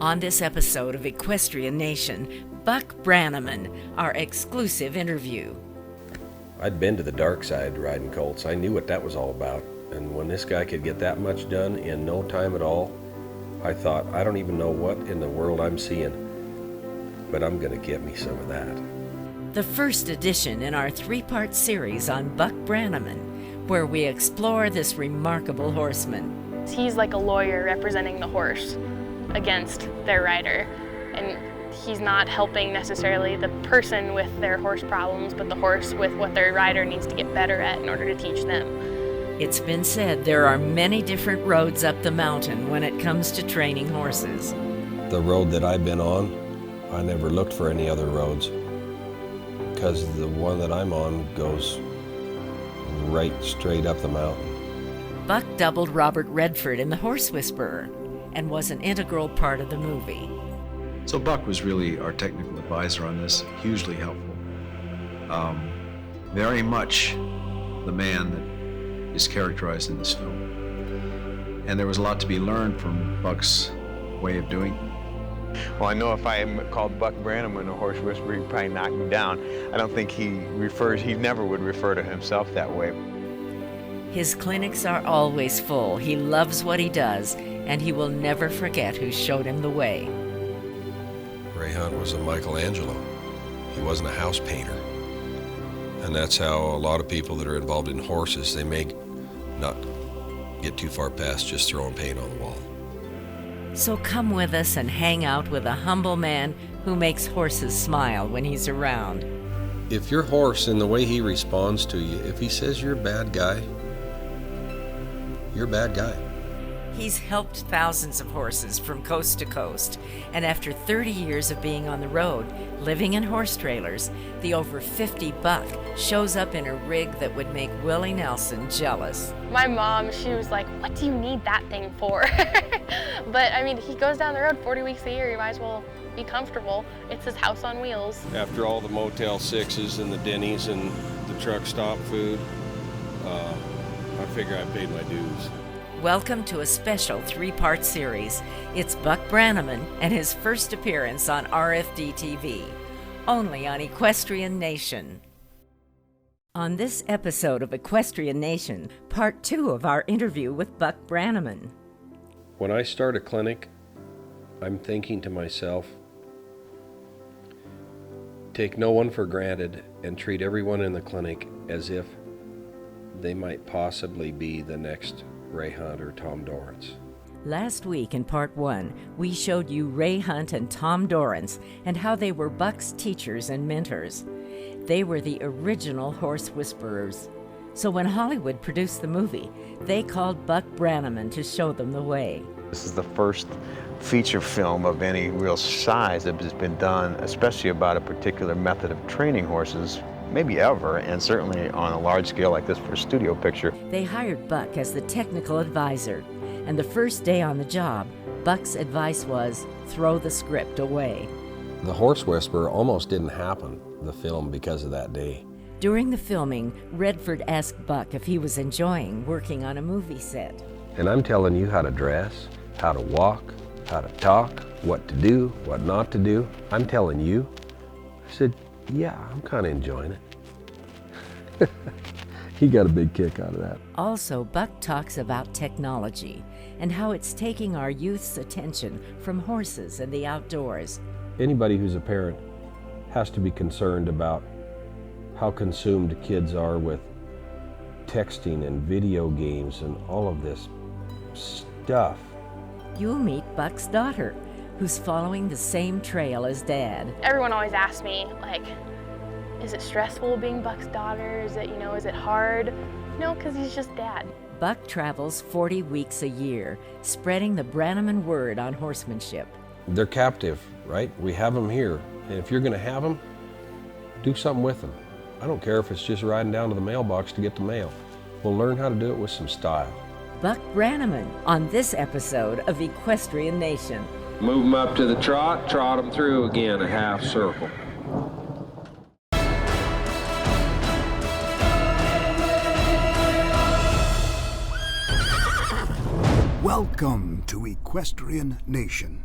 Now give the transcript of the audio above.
On this episode of Equestrian Nation, Buck Brannaman, our exclusive interview. I'd been to the dark side riding colts. I knew what that was all about. And when this guy could get that much done in no time at all, I thought, I don't even know what in the world I'm seeing, but I'm going to get me some of that. The first edition in our three-part series on Buck Brannaman, where we explore this remarkable horseman. He's like a lawyer representing the horse against their rider, and he's not helping necessarily the person with their horse problems, but the horse with what their rider needs to get better at in order to teach them. It's been said there are many different roads up the mountain when it comes to training horses. The road that I've been on, I never looked for any other roads, because the one that I'm on goes right straight up the mountain. Buck doubled Robert Redford in The Horse Whisperer and was an integral part of the movie. So Buck was really our technical advisor on this, hugely helpful. Very much the man that is characterized in this film. And there was a lot to be learned from Buck's way of doing it. Well, I know if I called Buck Brannaman a horse whisperer, he'd probably knock me down. I don't think he never would refer to himself that way. His clinics are always full. He loves what he does, and he will never forget who showed him the way. Ray Hunt was a Michelangelo. He wasn't a house painter. And that's how a lot of people that are involved in horses, they may not get too far past just throwing paint on the wall. So come with us and hang out with a humble man who makes horses smile when he's around. If your horse, in the way he responds to you, if he says you're a bad guy, you're a bad guy. He's helped thousands of horses from coast to coast, and after 30 years of being on the road, living in horse trailers, the over 50 Buck shows up in a rig that would make Willie Nelson jealous. My mom, she was like, what do you need that thing for? But I mean, he goes down the road 40 weeks a year, you might as well be comfortable. It's his house on wheels. After all the Motel 6s and the Denny's and the truck stop food, I figure I paid my dues. Welcome to a special three-part series. It's Buck Brannaman and his first appearance on RFD TV, only on Equestrian Nation. On this episode of Equestrian Nation, part 2 of our interview with Buck Brannaman. When I start a clinic, I'm thinking to myself, take no one for granted and treat everyone in the clinic as if they might possibly be the next Ray Hunt or Tom Dorrance. Last week in part 1, we showed you Ray Hunt and Tom Dorrance and how they were Buck's teachers and mentors. They were the original horse whisperers. So when Hollywood produced the movie, they called Buck Brannaman to show them the way. This is the first feature film of any real size that has been done, especially about a particular method of training horses, maybe ever, and certainly on a large scale like this for a studio picture. They hired Buck as the technical advisor, and the first day on the job, Buck's advice was, throw the script away. The Horse Whisperer almost didn't happen, the film, because of that day. During the filming, Redford asked Buck if he was enjoying working on a movie set. And I'm telling you how to dress, how to walk, how to talk, what to do, what not to do. I'm telling you. I said, yeah, I'm kind of enjoying it. He got a big kick out of that. Also, Buck talks about technology and how it's taking our youth's attention from horses and the outdoors. Anybody who's a parent has to be concerned about how consumed kids are with texting and video games and all of this stuff. You'll meet Buck's daughter, who's following the same trail as Dad. Everyone always asks me, like, is it stressful being Buck's daughter? Is it hard? No, because he's just Dad. Buck travels 40 weeks a year, spreading the Brannaman word on horsemanship. They're captive, right? We have them here. And if you're going to have them, do something with them. I don't care if it's just riding down to the mailbox to get the mail. We'll learn how to do it with some style. Buck Brannaman on this episode of Equestrian Nation. Move them up to the trot them through again, a half circle. Welcome to Equestrian Nation.